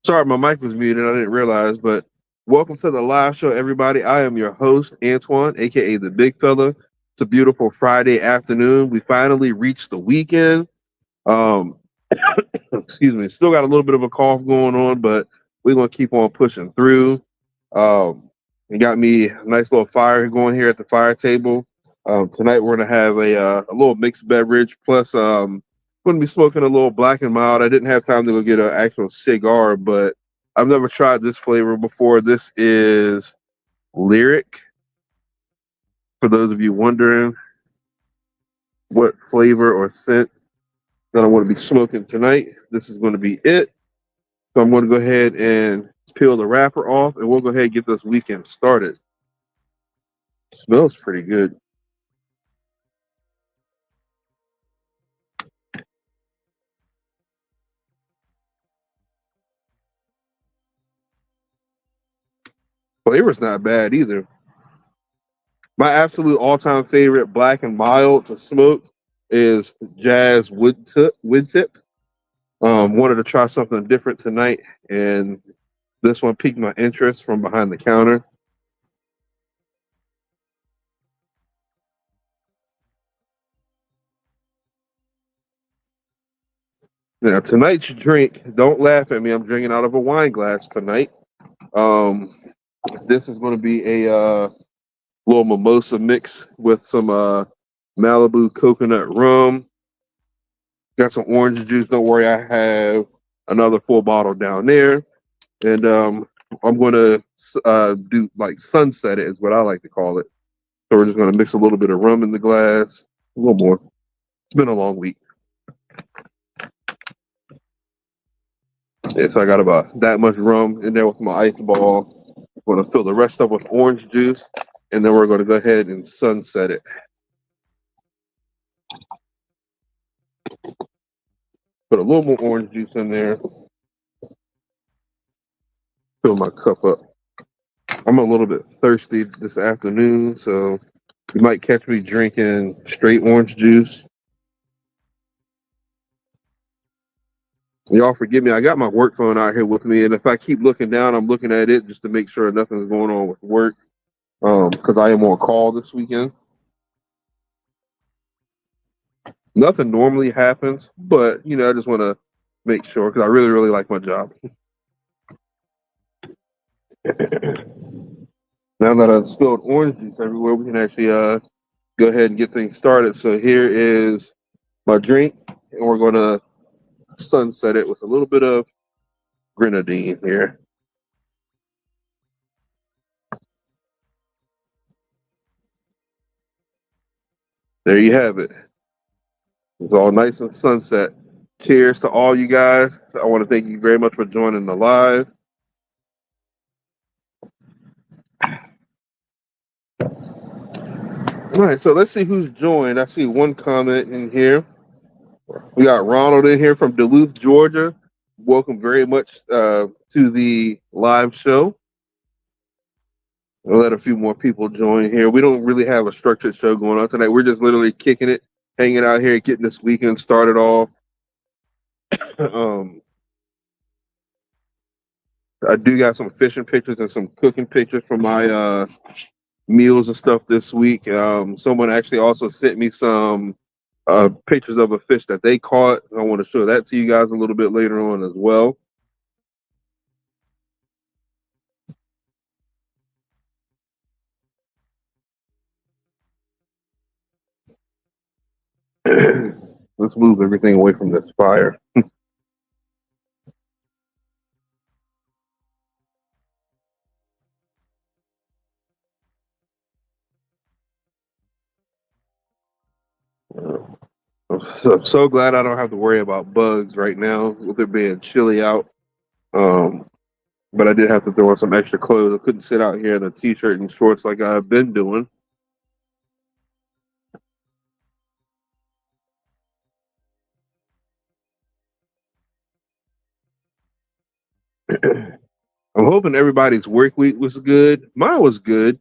Sorry, my mic was muted. I didn't realize, but welcome to the live show, everybody. I am your host, Antoine, aka the Bigfella. It's a beautiful Friday afternoon. We finally reached the weekend. Um, excuse me. Still got a little bit of a cough going on, but we're gonna keep on pushing through. We got me a nice little fire going here at the fire table. Tonight we're gonna have a little mixed beverage. Plus, going to be smoking a little black and mild. I didn't have time to go get an actual cigar, but I've never tried this flavor before. This is Lyric. For those of you wondering what flavor or scent that I want to be smoking tonight, this is going to be it. So I'm going to go ahead and peel the wrapper off, and we'll go ahead and get this weekend started. Smells pretty good. Flavor's not bad either. My absolute all-time favorite black and mild to smoke is Jazz Wood Tip. Wanted to try something different tonight, and this one piqued my interest from behind the counter. Now, tonight's drink, don't laugh at me. I'm drinking out of a wine glass tonight. Um, this is going to be a little mimosa mix with some Malibu coconut rum. Got some orange juice. Don't worry, I have another full bottle down there. And I'm going to do like sunset it, is what I like to call it. So we're just going to mix a little bit of rum in the glass, a little more. It's been a long week. Yeah, so I got about that much rum in there with my ice ball. I'm going to fill the rest up with orange juice, and then we're going to go ahead and sunset it. Put a little more orange juice in there. Fill my cup up. I'm a little bit thirsty this afternoon, so you might catch me drinking straight orange juice. Y'all forgive me. I got my work phone out here with me, and if I keep looking down, I'm looking at it just to make sure nothing's going on with work. Because I am on call this weekend. Nothing normally happens, but I just want to make sure because I really, really like my job. Now that I've spilled orange juice everywhere, we can actually go ahead and get things started. So here is my drink, and we're going to sunset it with a little bit of grenadine here. There you have it. It's all nice and sunset. Cheers to all you guys. I want to thank you very much for joining the live. All right, so let's see who's joined. I see one comment in here. We got Ronald in here from Duluth, Georgia. Welcome very much to the live show. We'll let a few more people join here. We don't really have a structured show going on tonight. We're just literally kicking it, hanging out here, getting this weekend started off. um, I do got some fishing pictures and some cooking pictures from my meals and stuff this week. Someone actually also sent me some pictures of a fish that they caught. I want to show that to you guys a little bit later on as well. Let's move everything away from this fire. I'm so glad I don't have to worry about bugs right now with it being chilly out. Um, but I did have to throw on some extra clothes. I couldn't sit out here in a t-shirt and shorts like I've been doing. I'm hoping everybody's work week was good. Mine was good.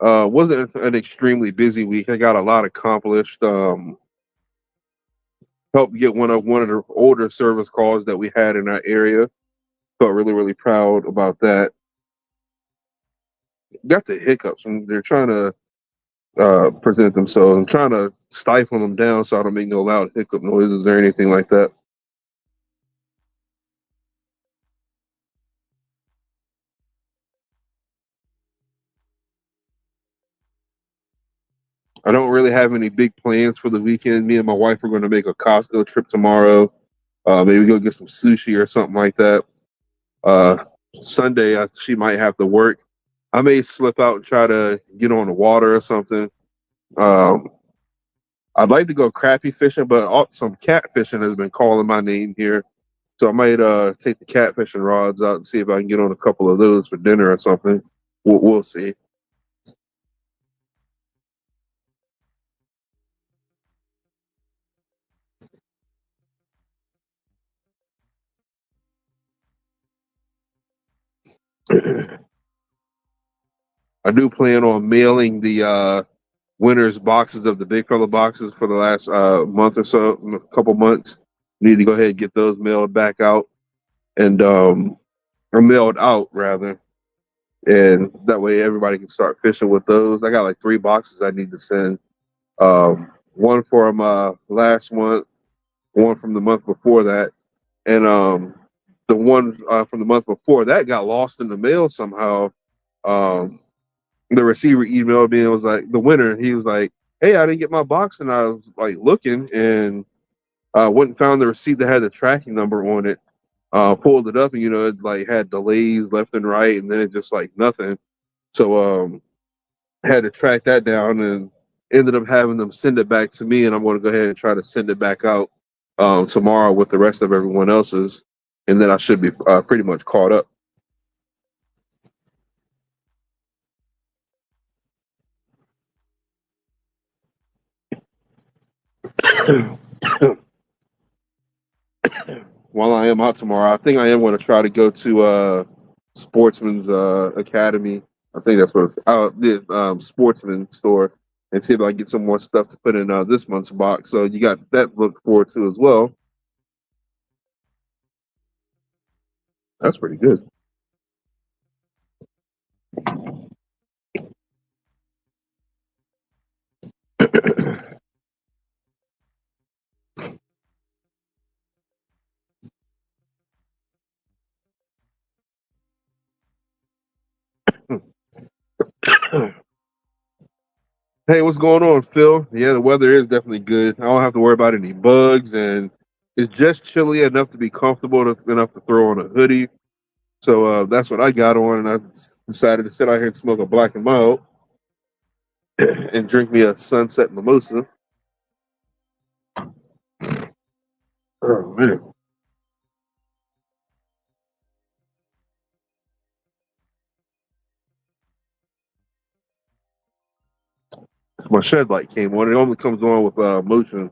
Wasn't an extremely busy week. I got a lot accomplished. Helped get one of the older service calls that we had in our area. Felt really, really proud about that. Got the hiccups and they're trying to present themselves. I'm trying to stifle them down so I don't make no loud hiccup noises or anything like that. I don't really have any big plans for the weekend. Me and my wife are going to make a Costco trip tomorrow. Maybe go get some sushi or something like that. Uh, Sunday, she might have to work. I may slip out and try to get on the water or something. Um, I'd like to go crappie fishing, but some catfishing has been calling my name here. So I might take the catfishing rods out and see if I can get on a couple of those for dinner or something. We'll see. I do plan on mailing the winners boxes of the Bigfella boxes for the last month or so, a couple months. Need to go ahead and get those mailed back out and or mailed out rather, and that way everybody can start fishing with those. I got like 3 boxes I need to send. One from last month, one from the month before that, and the one from the month before that got lost in the mail somehow. Um, the receiver emailed me and was like, the winner. He was like, "Hey, I didn't get my box," and I was like looking and went and found the receipt that had the tracking number on it. Pulled it up and it like had delays left and right, and then it just like nothing. So had to track that down and ended up having them send it back to me, and I'm going to go ahead and try to send it back out tomorrow with the rest of everyone else's, and then I should be pretty much caught up. While I am out tomorrow, I think I am going to try to go to Sportsman's Academy. I think that's what the Sportsman store, and see if I can get some more stuff to put in this month's box. So you got that to look forward to as well. That's pretty good. Hey, what's going on, Phil? Yeah, the weather is definitely good. I don't have to worry about any bugs, and it's just chilly enough to be comfortable enough to throw on a hoodie. So that's what I got on, and I decided to sit out here and smoke a black and mild and drink me a sunset mimosa. Oh man, my shed light came on. It only comes on with motion.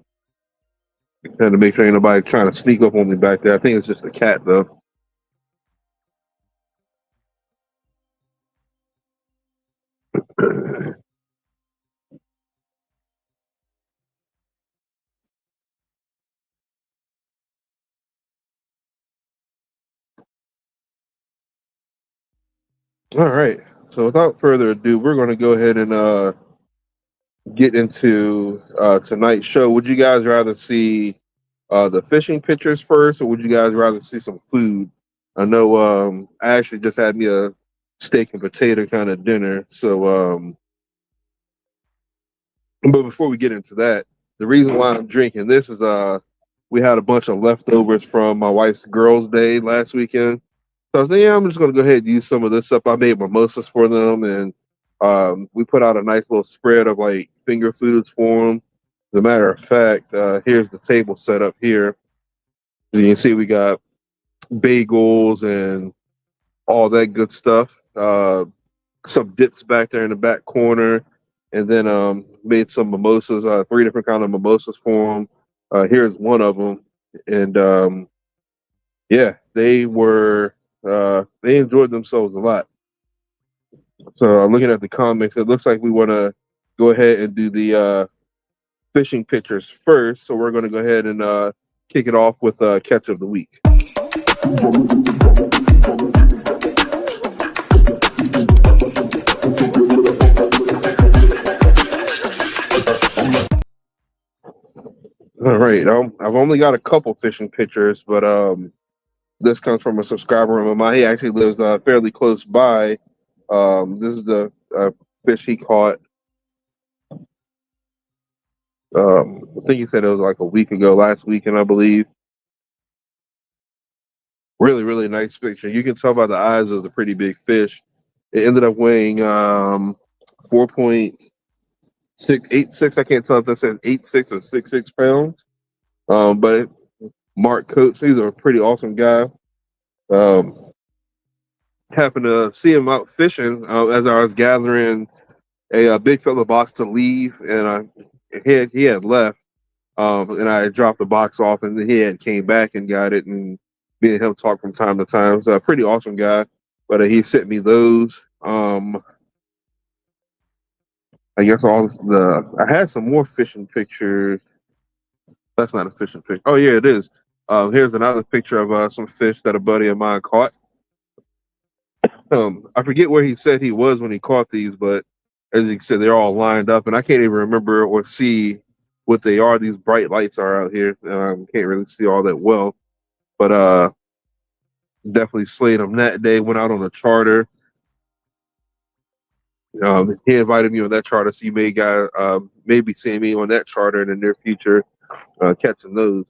Had to make sure ain't nobody trying to sneak up on me back there. I think it's just a cat though. All right. So without further ado, we're going to go ahead and get into tonight's show. Would you guys rather see the fishing pictures first, or would you guys rather see some food? I know I actually just had me a steak and potato kind of dinner. So, but before we get into that, the reason why I'm drinking this is we had a bunch of leftovers from my wife's girls' day last weekend. So I was like, yeah, I'm just gonna go ahead and use some of this up. I made mimosas for them, and we put out a nice little spread of like finger foods for them. As a matter of fact, here's the table set up here. You can see we got bagels and all that good stuff. Some dips back there in the back corner, and then made some mimosas. 3 different kind of mimosas for them. Here's one of them, and yeah, they enjoyed themselves a lot. So I'm looking at the comments. It looks like we want to go ahead and do the fishing pictures first. So we're going to go ahead and kick it off with catch of the week. All right, I've only got a couple fishing pictures, but this comes from a subscriber of mine. He actually lives fairly close by. This is the fish he caught. I think he said it was like a week ago, last weekend, I believe. Really, really nice picture. You can tell by the eyes it was a pretty big fish. It ended up weighing 4.686. I can't tell if that said 86 or 66 pounds. But Mark Coates, he's a pretty awesome guy. Um, Happened to see him out fishing as I was gathering a Bigfella box to leave, and he had left. And I dropped the box off, and he had came back and got it, and me and him talk from time to time. So a pretty awesome guy, but he sent me those. I guess all the I had some more fishing pictures. That's not a fishing picture. Oh yeah, it is. Here's another picture of some fish that a buddy of mine caught. I forget where he said he was when he caught these, but as you said, they're all lined up, and I can't even remember or see what they are. These bright lights are out here. Can't really see all that well, but definitely slayed them that day. Went out on a charter. He invited me on that charter, so you maybe seeing me on that charter in the near future, catching those.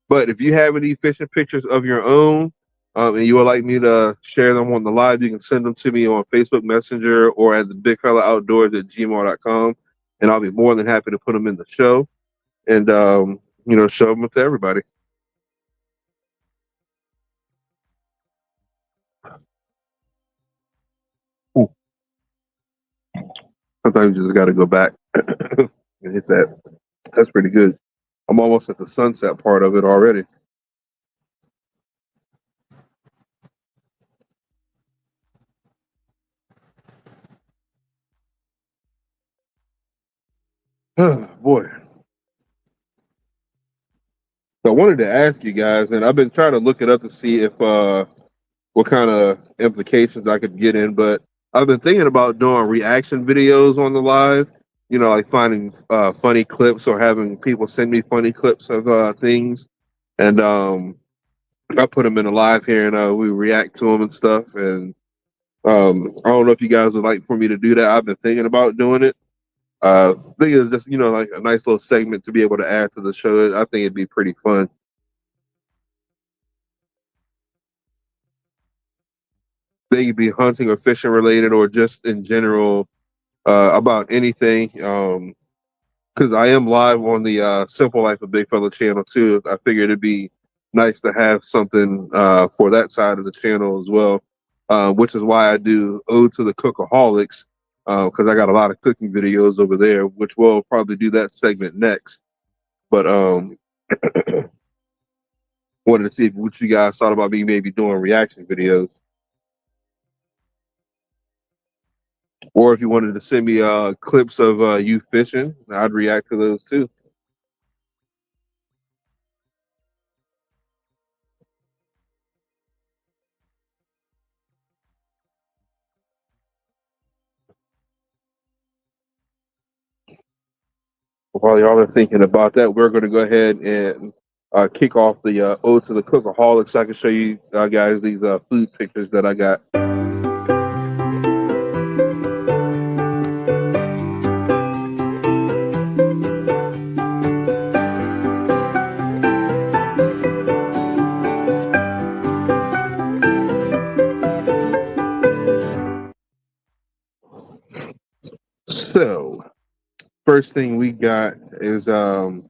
But if you have any fishing pictures of your own, and you would like me to share them on the live, you can send them to me on Facebook Messenger or at the Bigfella Outdoors at gmail.com, and I'll be more than happy to put them in the show and show them to everybody. Ooh, sometimes you just got to go back and hit that. That's pretty good. I'm almost at the sunset part of it already. Boy. So I wanted to ask you guys, and I've been trying to look it up to see if what kind of implications I could get in, but I've been thinking about doing reaction videos on the live. Like finding funny clips or having people send me funny clips of things, and I put them in the live here, and we react to them and stuff. And I don't know if you guys would like for me to do that. I've been thinking about doing it. I think it's just like a nice little segment to be able to add to the show. I think it'd be pretty fun. They could be hunting or fishing related, or just in general about anything. Because I am live on the Simple Life of Big Fella channel too. I figured it'd be nice to have something for that side of the channel as well, which is why I do Ode to the Cookaholics, because I got a lot of cooking videos over there, which we'll probably do that segment next. But wanted to see what you guys thought about me maybe doing reaction videos, or if you wanted to send me clips of you fishing, I'd react to those too. While y'all are thinking about that, we're going to go ahead and kick off the Ode to the Cookaholics. So I can show you guys these food pictures that I got. So, first thing we got is a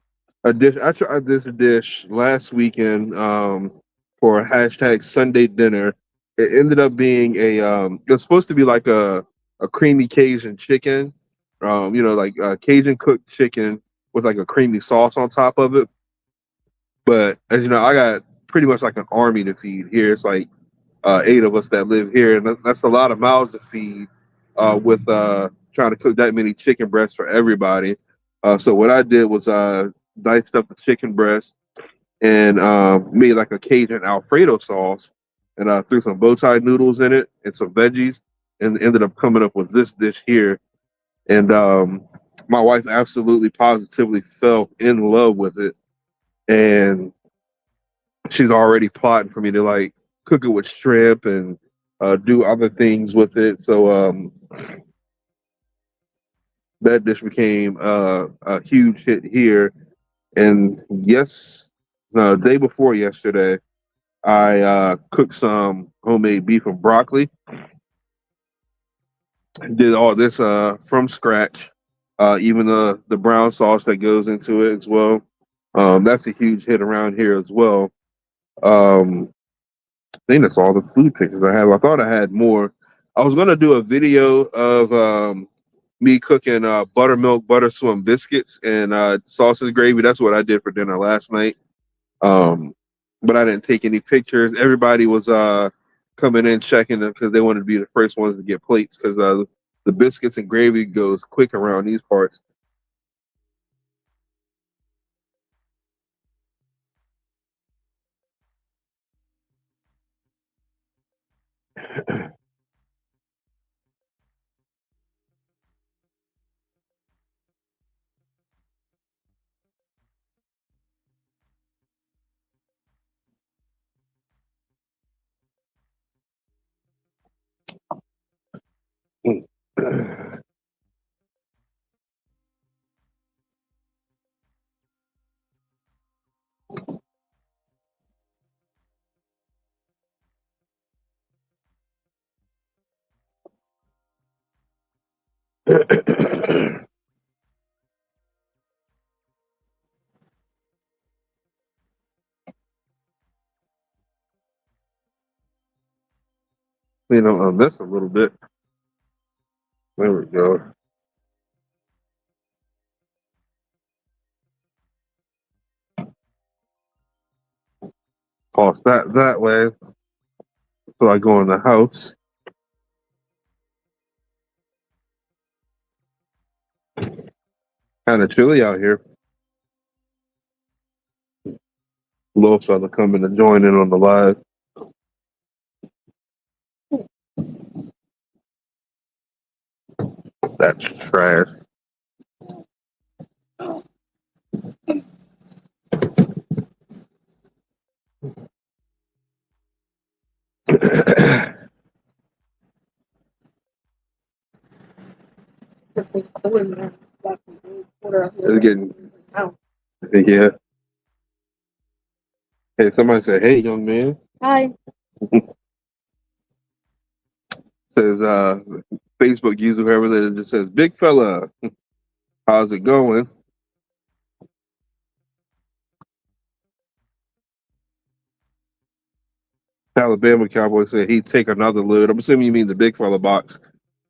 dish. I tried this dish last weekend for a hashtag Sunday dinner. It ended up being it was supposed to be like a creamy Cajun chicken, like Cajun cooked chicken with like a creamy sauce on top of it. But as you know, I got pretty much like an army to feed here. It's like 8 of us that live here, and that's a lot of mouths to feed with trying to cook that many chicken breasts for everybody. So what I did was diced up the chicken breast and made like a Cajun Alfredo sauce, and threw some bow tie noodles in it and some veggies, and ended up coming up with this dish here. And my wife absolutely positively fell in love with it, and she's already plotting for me to like cook it with shrimp and do other things with it. So that dish became a huge hit here. And yes, the day before yesterday, I cooked some homemade beef and broccoli. Did all this from scratch, even the brown sauce that goes into it as well. That's a huge hit around here as well. Um, I think that's all the food pictures I have. I thought I had more. I was gonna do a video of me cooking buttermilk butter swim biscuits and sausage gravy. That's what I did for dinner last night. Um, but I didn't take any pictures. Everybody was coming in checking them because they wanted to be the first ones to get plates because the biscuits and gravy goes quick around these parts. On this a little bit. There we go. Toss that way. So I go in the house. Kind of chilly out here. Little fella coming to join in on the live. That's trash. It's getting, yeah. Hey, somebody said, "Hey, young man." Hi. Says Facebook user whoever that just says, "Big fella, how's it going?" Alabama Cowboy said he'd take another load. I'm assuming you mean the big fella box.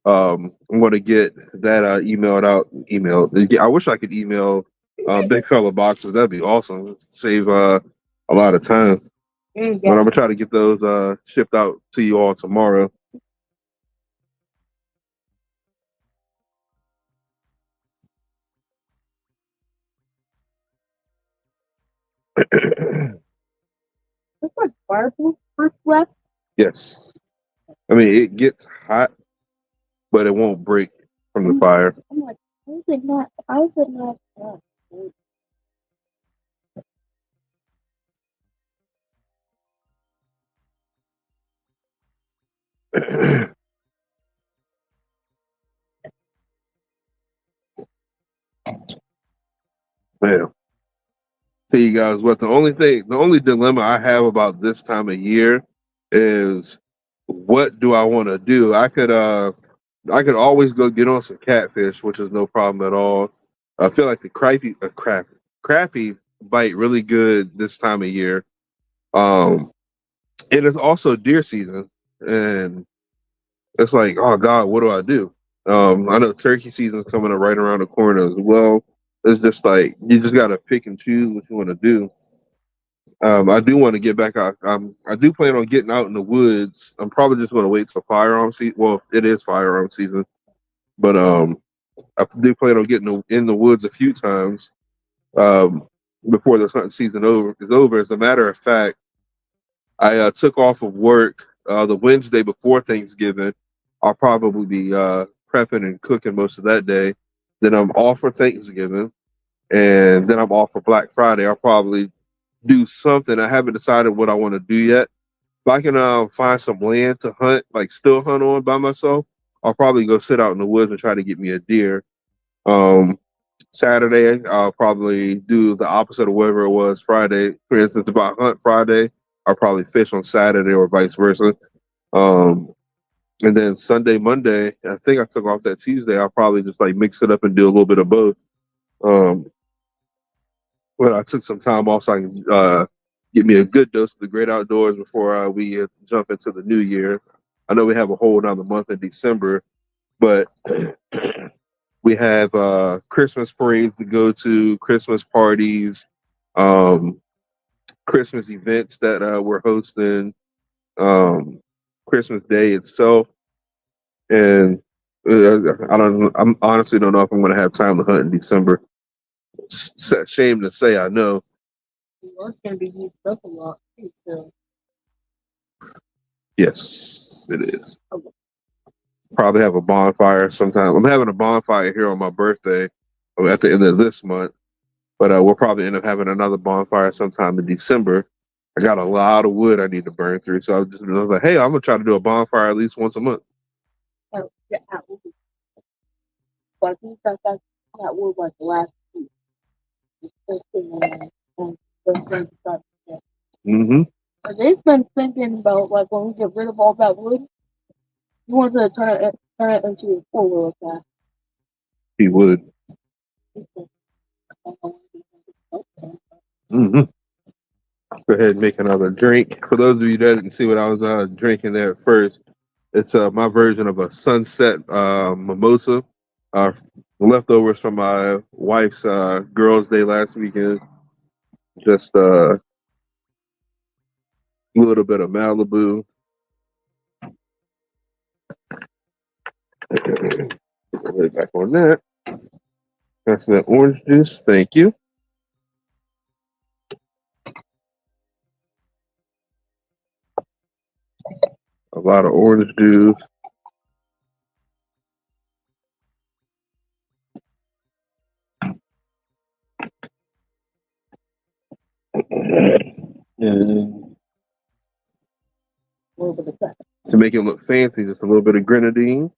I'm going to get that emailed out. I wish I could email big fella boxes. That'd be awesome. Save a lot of time. But I'm gonna try to get those shipped out to you all tomorrow. That's like fireproof left. Yes. I mean, it gets hot, but it won't break from the fire. I'm like, how is it not? How is it not? Man. Tell you guys what, the only dilemma I have about this time of year is what do I want to do? I could always go get on some catfish, which is no problem at all. I feel like the crappie bite really good this time of year. And it's also deer season, and it's like, oh God, what do I do? I know turkey season's coming up right around the corner as well. It's just like you just gotta pick and choose what you want to do. I do want to get back out. I do plan on getting out in the woods. I'm probably just going to wait till firearm season. Well, it is firearm season, but I do plan on getting in the woods a few times um, before the hunting season is over. As a matter of fact, I took off of work the Wednesday before Thanksgiving. I'll probably be prepping and cooking most of that day. Then I'm off for Thanksgiving, and then I'm off for Black Friday. I'll probably do something. I haven't decided what I want to do yet. If I can find some land to hunt, like still hunt on by myself, I'll probably go sit out in the woods and try to get me a deer. Um, Saturday, I'll probably do the opposite of whatever it was Friday. For instance, if I hunt Friday, I'll probably fish on Saturday or vice versa. Um, and then Sunday, Monday, I think I took off that Tuesday. I'll probably just like mix it up and do a little bit of both. Um, but I took some time off so I can get me a good dose of the great outdoors before we jump into the new year. I know we have a whole another month in December, but we have Christmas parades to go to, Christmas parties, um, Christmas events that we're hosting. Um, Christmas Day itself, and I'm honestly don't know if I'm going to have time to hunt in December. Shame to say, I know. Yours can be used up a lot too, so Yes, it is. Probably have a bonfire sometime. I'm having a bonfire here on my birthday at the end of this month, but we'll probably end up having another bonfire sometime in December. I got a lot of wood I need to burn through, so I was like, hey, I'm gonna try to do a bonfire at least once a month. yeah, that will be. But I think that was like the last week. It's just and those things start to get. Mm-hmm. But they've been thinking about like when we get rid of all that wood, you want to turn it into a four-wheel car. He would. Mm-hmm. Go ahead and make another drink. For those of you that didn't see what I was drinking there at first, it's my version of a sunset mimosa. Uh, Leftovers from my wife's girls' day last weekend. Just a little bit of Malibu. Right back on that. That's that orange juice. Thank you. A lot of orange juice. And A little bit of that. to make it look fancy, just a little bit of grenadine.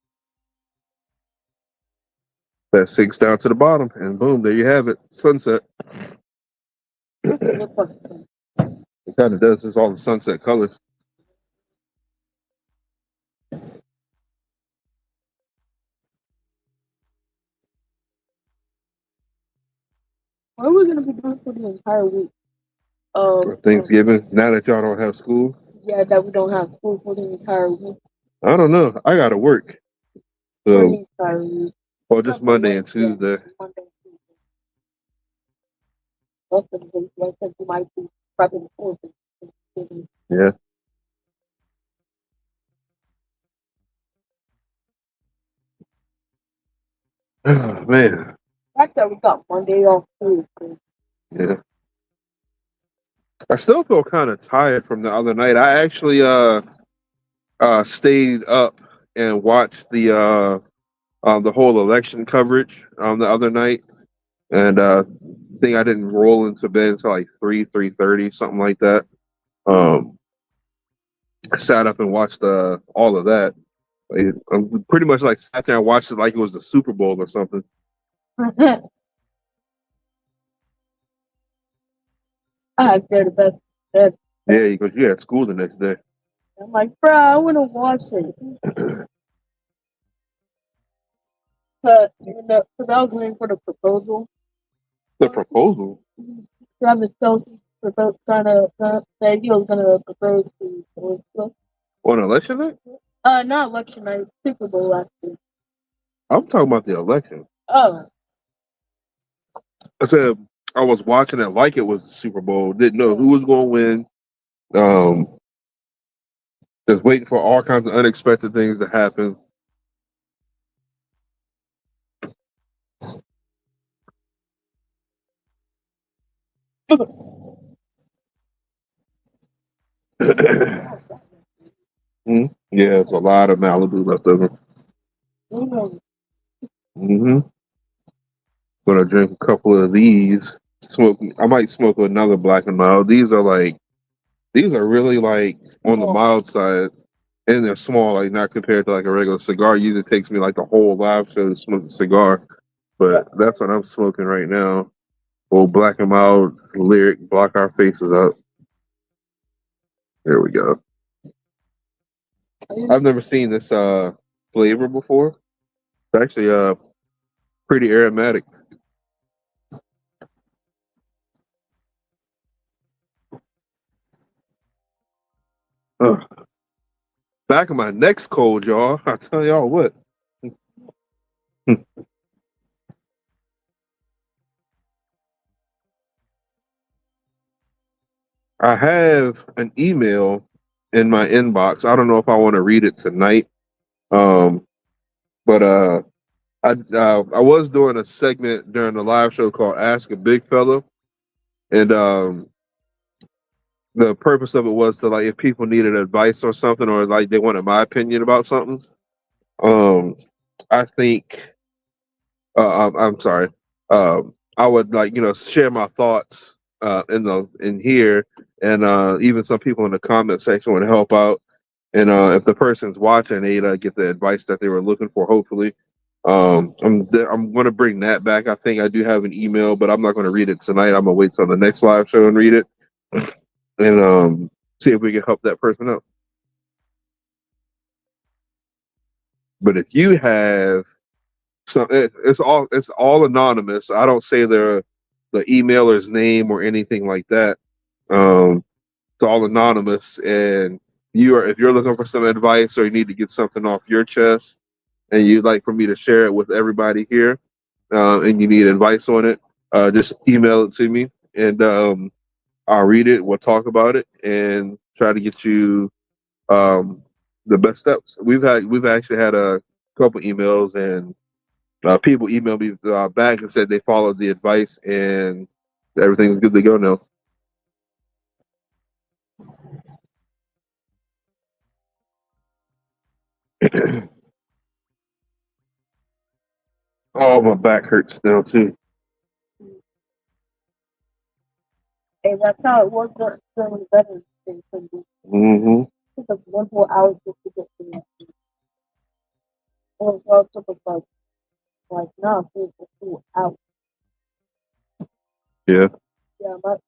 That sinks down to the bottom, and boom, there you have it. Sunset. Look like It kind of does. It's all the sunset colors. what are we gonna be doing for the entire week? For Thanksgiving. Now that y'all don't have school, Yeah, that we don't have school for the entire week. I don't know. I gotta work. For So, the entire week. well, just Monday and Tuesday. Monday, Tuesday. Most of the days, I think you might be prepping for Thanksgiving. Yeah. Oh, man. The fact that we got Monday off too. Yeah. I still feel kind of tired from the other night. I actually stayed up and watched the whole election coverage the other night, and think I didn't roll into bed until like 3:30, something like that. Um, I sat up and watched all of that. I pretty much like sat there and watched it like it was the Super Bowl or something. I did the best. Best. Yeah, because you had school the next day. I'm like, bro, I want to watch it. Because I was waiting for the proposal. The proposal. Travis Kelsey trying to say he was gonna propose to Elizabeth. On election night? Not election night, Super Bowl actually. I'm talking about the election. Oh, I said I was watching it like it was the Super Bowl. Didn't know who was going to win. Um, just waiting for all kinds of unexpected things to happen. Yeah, it's a lot of Malibu left over. Mm-hmm. Gonna drink a couple of these. Smoke. I might smoke another Black and Mild. These are really like on the mild side, and they're small. Like not compared to like a regular cigar. Usually takes me like the whole live show to smoke a cigar, but that's what I'm smoking right now. Old Black and Mild lyric, block our faces up. There we go. I've never seen this flavor before. It's actually pretty aromatic. Back of my neck's cold, y'all. I tell y'all what. I have an email in my inbox. I don't know if I want to read it tonight. Um, but I was doing a segment during the live show called Ask a Big Fella, and the purpose of it was to, like, if people needed advice or something, or like they wanted my opinion about something. Um, I think I'm sorry. I would, like, share my thoughts in here, and even some people in the comment section would help out. And if the person's watching, they'd get the advice that they were looking for. Hopefully, I'm going to bring that back. I think I do have an email, but I'm not going to read it tonight. I'm gonna wait till the next live show and read it, and see if we can help that person out. But if you have it's all anonymous. I don't say the emailer's name or anything like that. It's all anonymous, and if you're looking for some advice or you need to get something off your chest, and you'd like for me to share it with everybody here, and you need advice on it, just email it to me, and I'll read it. We'll talk about it and try to get you um, the best steps. We've actually had a couple emails, and people emailed me back and said they followed the advice and everything's good to go now. Oh, my back hurts now too. And that's how it was during the Veterans Day. Mm-hmm. It took us 1 whole hour just to get to that. Or it took us like no, it was 2 hours. Yeah. Yeah, but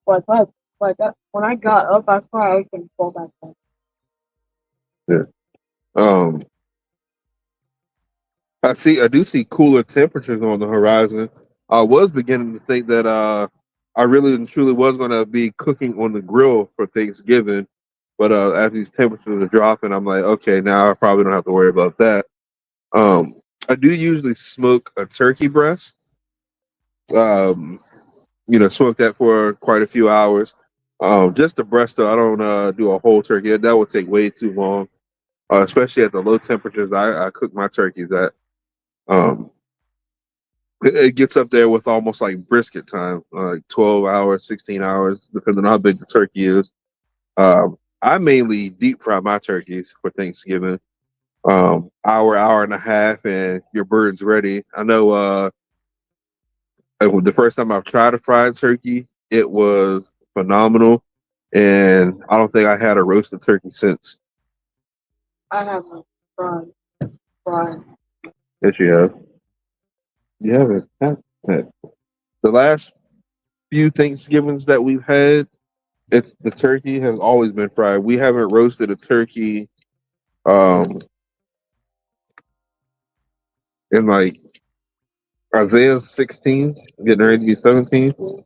when I got up, I thought I was gonna fall back down. Yeah. Um, I do see cooler temperatures on the horizon. I was beginning to think that I really and truly was going to be cooking on the grill for Thanksgiving, but as these temperatures are dropping, I'm like, okay, now I probably don't have to worry about that. Um, I do usually smoke a turkey breast. Um, smoke that for quite a few hours. Just the breast, though, I don't do a whole turkey. That would take way too long, especially at the low temperatures I cook my turkeys at. Um, it gets up there with almost like brisket time, like 12 hours, 16 hours, depending on how big the turkey is. I mainly deep fry my turkeys for Thanksgiving. Hour and a half, and your bird's ready. I know the first time I've tried a fried turkey, it was phenomenal, and I don't think I had a roasted turkey since. I have my fried, fried. Yes, you have. You haven't had the last few Thanksgivings that we've had. The turkey has always been fried. We haven't roasted a turkey um in like Isaiah's 16, getting ready to be 17.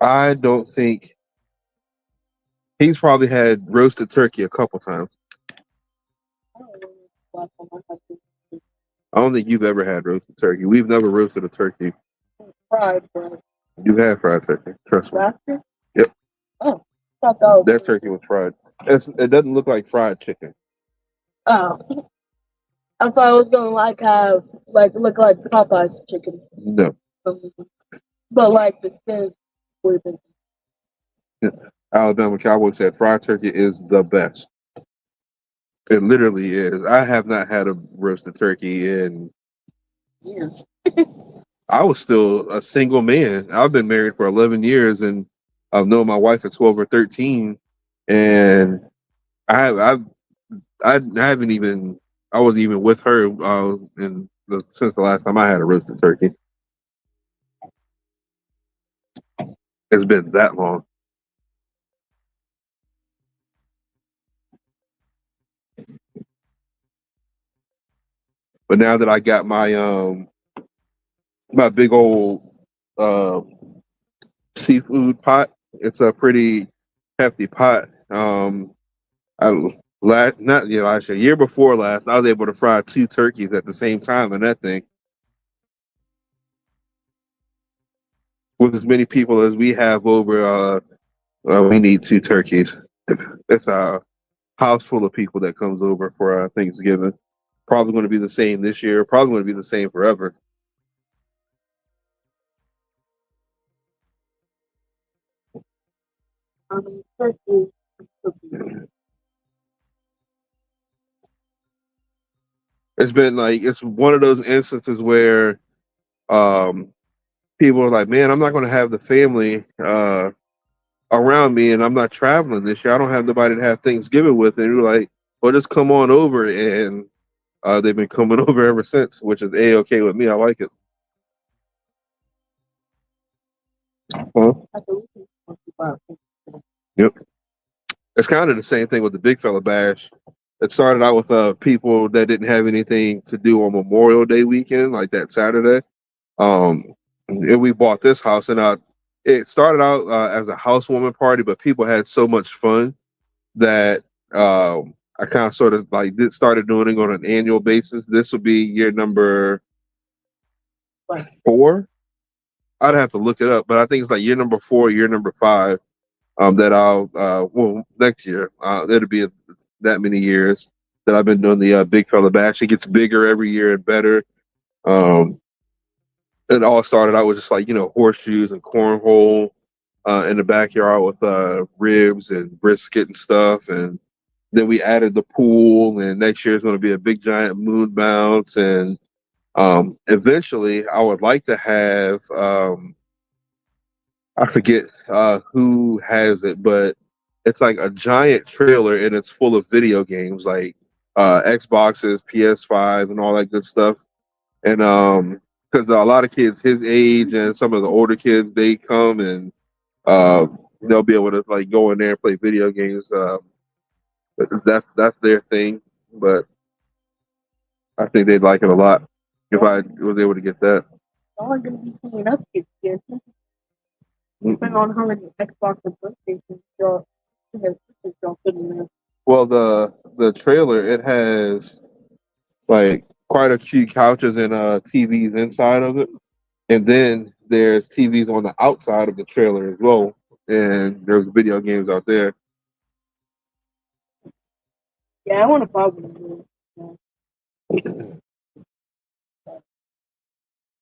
I don't think he's probably had roasted turkey a couple times. I don't know what I have to I don't think you've ever had roasted turkey. We've never roasted a turkey. fried, but You have fried turkey. Trust me. last year. Yep. Oh, thought that was That turkey was fried. It doesn't look like fried chicken. oh. I thought I was gonna like have like look like Popeye's chicken, No. but like the skin would have Alabama Cowboys said fried turkey is the best. It literally is. I have not had a roasted turkey in years. I was still a single man. I've been married for 11 years, and I've known my wife for 12 or 13. And I haven't even, I wasn't even with her since the last time I had a roasted turkey. It's been that long. But now that I got my big old uh, seafood pot, it's a pretty hefty pot. I not last year before last, I was able to fry 2 turkeys at the same time in that thing with as many people as we have over. We need two turkeys. It's a house full of people that comes over for Thanksgiving. Probably going to be the same this year. Probably going to be the same forever. Turkey. It's been like it's one of those instances where um, people are like, "Man, I'm not going to have the family around me, and I'm not traveling this year. I don't have nobody to have Thanksgiving with." And you're like, "Well, just come on over." And they've been coming over ever since, which is a-okay with me. I like it. Huh? Yep. It's kind of the same thing with the Big Fella Bash. It started out with people that didn't have anything to do on Memorial Day weekend, like that Saturday. And we bought this house, and it started out as a housewarming party, but people had so much fun that I kind of sort of like started doing it on an annual basis. This will be year number 4. I'd have to look it up, but I think it's like year number 4, year number 5. That I'll next year it'll be that many years that I've been doing the Big Fella Bash. It gets bigger every year and better. Um, it all started out with just like horseshoes and cornhole in the backyard with ribs and brisket and stuff, and then we added the pool. And next year is going to be a big giant moon bounce, and eventually I would like to have I forget who has it, but it's like a giant trailer and it's full of video games like Xboxes, PS5, and all that good stuff. And because a lot of kids his age and some of the older kids, they come and uh, they'll be able to like go in there and play video games. That's their thing, but I think they'd like it a lot if I was able to get that. Y'all are gonna be seeing us kids here. Depending on how many Xbox and PlayStation y'all putting in. Well, the trailer, it has like quite a few couches and TVs inside of it, and then there's TVs on the outside of the trailer as well, and there's video games out there. Yeah, I want to buy one of those.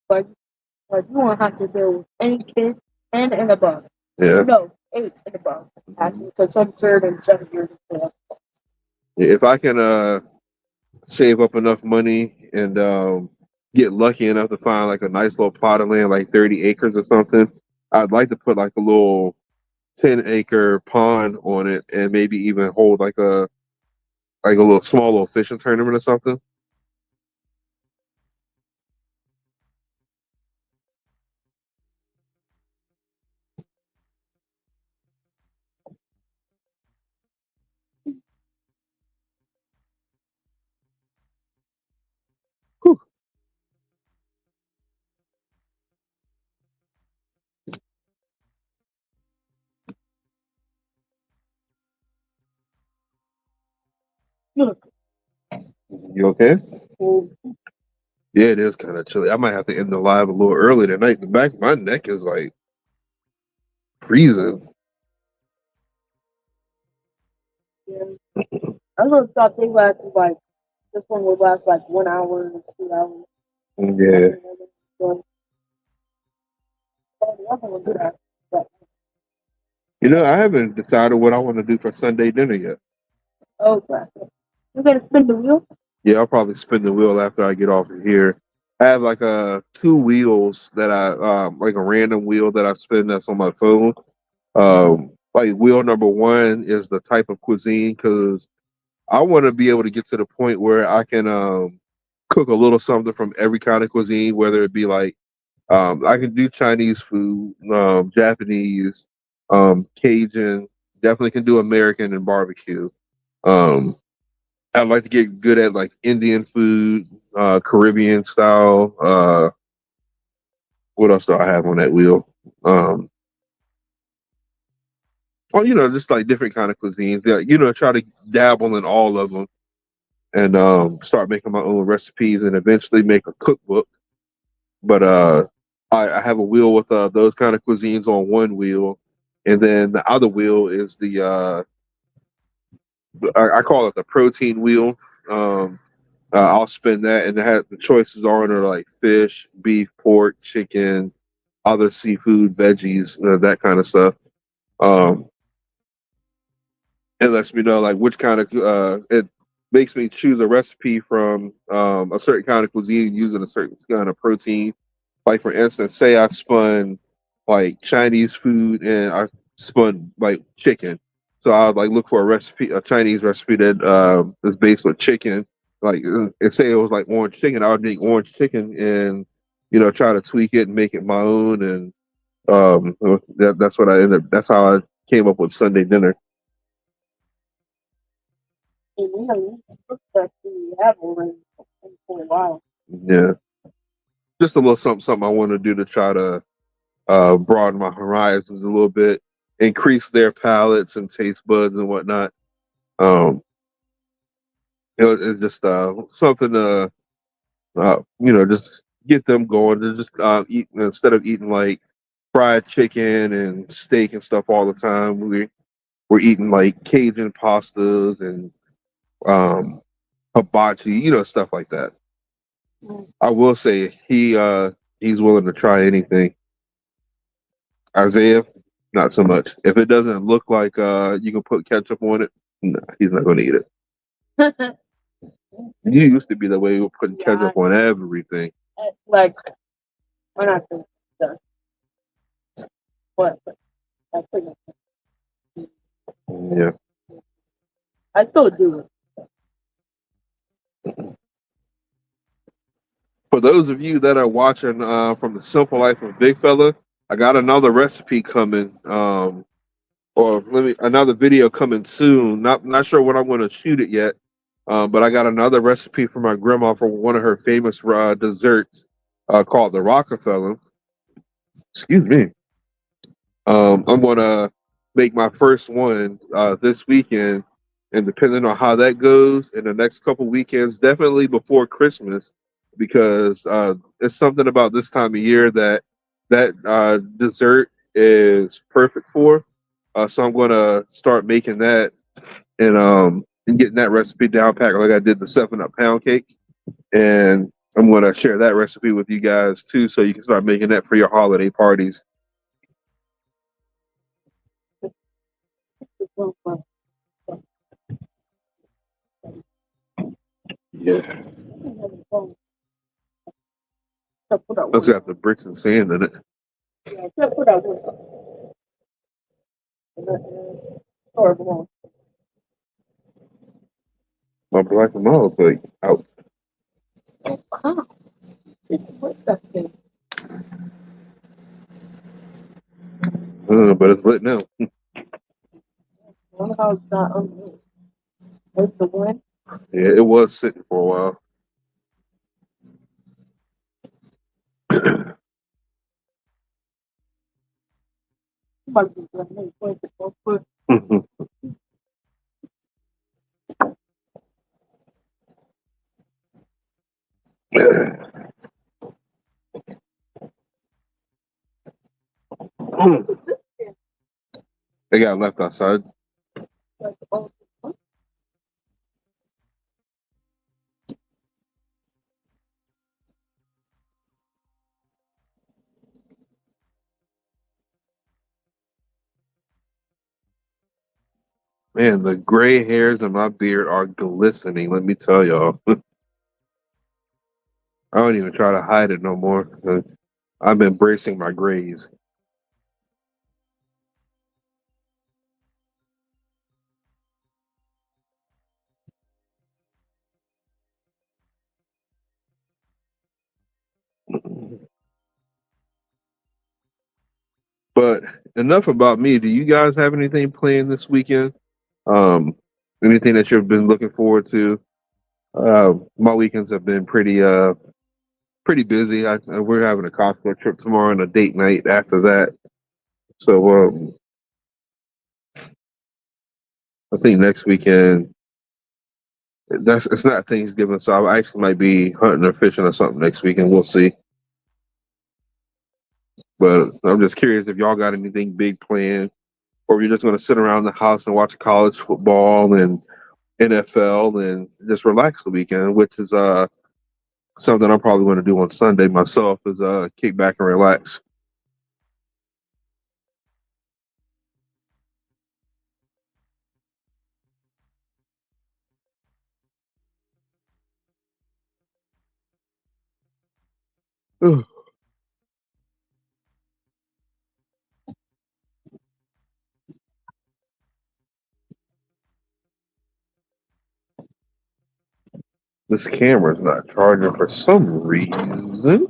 But but you won't have to deal with any kid 10 and above. Yeah. No, 8 and above. Actually, because I'm 7 years old. If I can save up enough money and get lucky enough to find like a nice little plot of land, like 30 acres or something, I'd like to put like a little 10-acre pond on it, and maybe even hold like a little small little fishing tournament or something. Whew. Look. You okay? Oh, Yeah, it is kind of chilly. I might have to end the live a little early tonight. The back of my neck is like freezing. yeah. I just thought they lasted like, this one would last like 1 hour and 2 hours. Yeah. So, the other one did that. But, I haven't decided what I want to do for Sunday dinner yet. oh, crap. You gotta spin the wheel? Yeah, I'll probably spin the wheel after I get off of here. I have like 2 wheels that I like a random wheel that I spin that's on my phone. Like wheel number 1 is the type of cuisine because I want to be able to get to the point where I can cook a little something from every kind of cuisine, whether it be like I can do Chinese food, Japanese, Cajun, definitely can do American and barbecue. Um, I'd like to get good at like Indian food, Caribbean style. What else do I have on that wheel? Um, oh, just like different kind of cuisines. Yeah, try to dabble in all of them and start making my own recipes and eventually make a cookbook. But I have a wheel with those kind of cuisines on one wheel, and then the other wheel is the I call it the protein wheel. Um, I'll spin that, and the choices on are like fish, beef, pork, chicken, other seafood, veggies, that kind of stuff. Um, it lets me know like which kind of it makes me choose a recipe from a certain kind of cuisine using a certain kind of protein. Like for instance, say I spun like Chinese food and I spun like chicken. So I would like look for a recipe, a Chinese recipe that is based with chicken. Like and say it was like orange chicken, I would make orange chicken and try to tweak it and make it my own. And that's what I ended up. That's how I came up with Sunday dinner. And we haven't cooked that we have already for a while. Yeah, just a little something I want to do to try to broaden my horizons a little bit, increase their palates and taste buds and whatnot. Um, it's just something to just get them going to just eat instead of eating like fried chicken and steak and stuff all the time. We're eating like Cajun pastas and um, hibachi, stuff like that. Mm. I will say he's willing to try anything. Isaiah, not so much. If it doesn't look like you can put ketchup on it, no, he's not going to eat it. You used to be the way you were putting ketchup on everything. Like we're not doing stuff, but I think Yeah. I still do it. For those of you that are watching from the Simple Life of Bigfella, I got another recipe coming. Or another video coming soon. Not sure when I'm going to shoot it yet. But I got another recipe from my grandma for one of her famous desserts called the Rockefeller. Excuse me. I'm gonna make my first one this weekend, and depending on how that goes in the next couple weekends, definitely before Christmas, because it's something about this time of year that dessert is perfect for. So I'm gonna start making that and getting that recipe down pat like I did the 7 Up pound cake, and I'm gonna share that recipe with you guys too, so you can start making that for your holiday parties. Yeah. It's got the bricks and sand in it. Yeah, except for that one. My black and mild like out. Huh? This what's that thing? But it's lit now. I wonder how it's not on. What's the one? Yeah, it was sitting for a while. Might be the one. What's the one? They got left outside. Man, the gray hairs in my beard are glistening. Let me tell y'all. I don't even try to hide it no more. I'm embracing my grays. But enough about me. Do you guys have anything planned this weekend? Um, Anything that you've been looking forward to? My weekends have been pretty busy. We're having a Costco trip tomorrow and a date night after that. So I think next weekend it's not Thanksgiving, so I actually might be hunting or fishing or something next weekend. We'll see. But I'm just curious if y'all got anything big planned. or you're just going to sit around the house and watch college football and NFL and just relax the weekend, which is something I'm probably going to do on Sunday myself, is kick back and relax. This camera's not charging for some reason.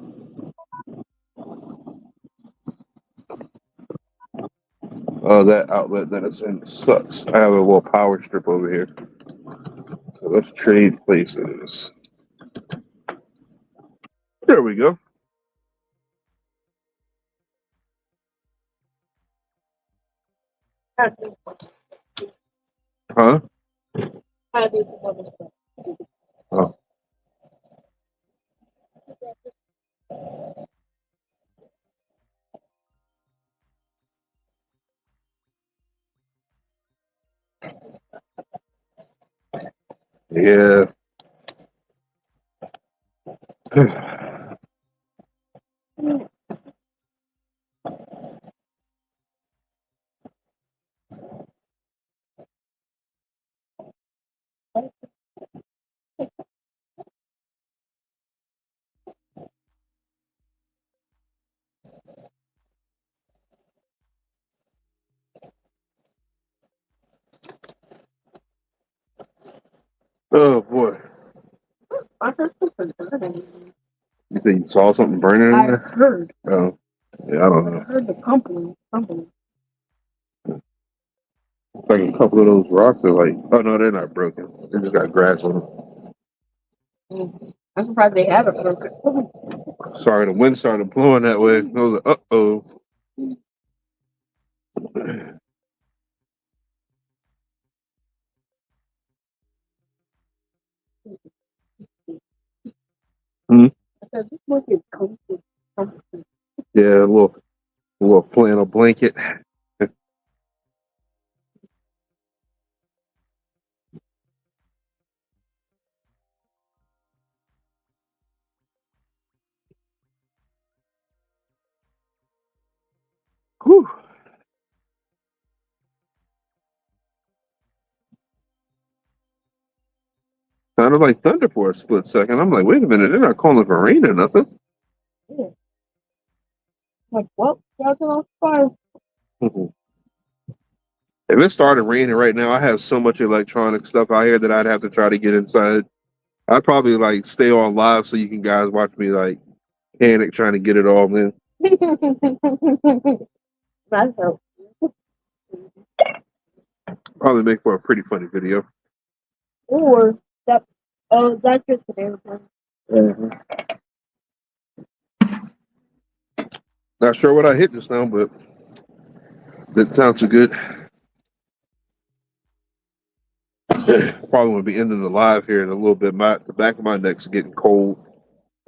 Oh, that outlet that it's in sucks. I have a little power strip over here. So let's trade places. There we go. I do Huh? I do some other stuff. Oh. Yeah. Oh boy. I heard something burning. You think you saw something burning in I there? heard. Oh. Yeah, I don't I know. heard the company. Company. It's like a couple of those rocks are like, oh no, they're not broken. They just got grass on them. I'm surprised they haven't broken. Sorry, the wind started blowing that way. I was like, uh-oh. Hmm? I said, this book is comfy. Comfy. Yeah, a little flannel blanket. Whew. Sounded like thunder for a split second. I'm like, wait a minute, they're not calling for rain or nothing. Yeah. Like, well, guys are on fire. Mhm. If it started raining right now, I have so much electronic stuff out here that I'd have to try to get inside. I'd probably like stay on live so you can guys watch me like panic trying to get it all in. That's so. Probably make for a pretty funny video. Or that. Oh, that's just an airplane. Mhm. Not sure what I hit just now, but that sounds so good. Probably will be ending the live here in a little bit. The back of my neck's getting cold.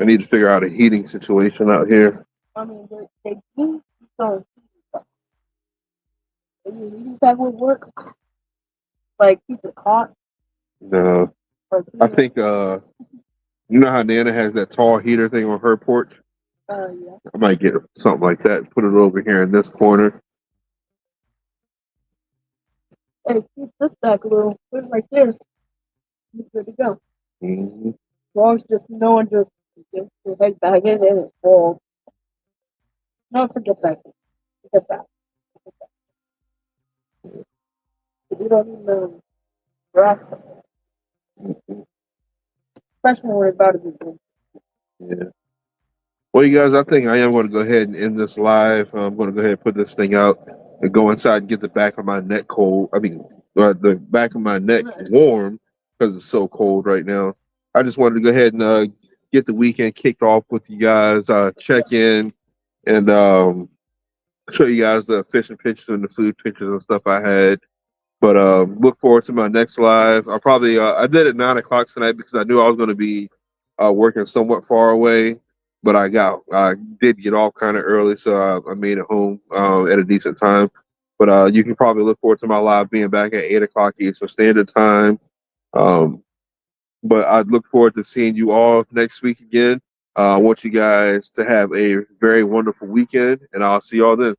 I need to figure out a heating situation out here. I mean, they do some. You that would work. Like keep it hot. No, Or I think you know how Nana has that tall heater thing on her porch. yeah. I might get something like that. Put it over here in this corner. Hey, keep this back a little. Put it right there. You're good to go. Mm-hmm. As long as just no one just gets your head back in and it falls. No, forget that. Forget that. You don't even know grass, especially when we're about to be done. Yeah. Well, you guys, I think I am going to go ahead and end this live. I'm going to go ahead and put this thing out and go inside and get the back of my neck cold. I mean, the back of my neck warm because it's so cold right now. I just wanted to go ahead and get the weekend kicked off with you guys, check in, and show you guys the fishing pictures and the food pictures and stuff I had. But look forward to my next live. I probably I did it 9 o'clock tonight because I knew I was going to be working somewhat far away. But I did get off kind of early, so I made it home at a decent time. But you can probably look forward to my live being back at 8 o'clock Eastern Standard Time. Um, but I look forward to seeing you all next week again. I want you guys to have a very wonderful weekend, and I'll see y'all then.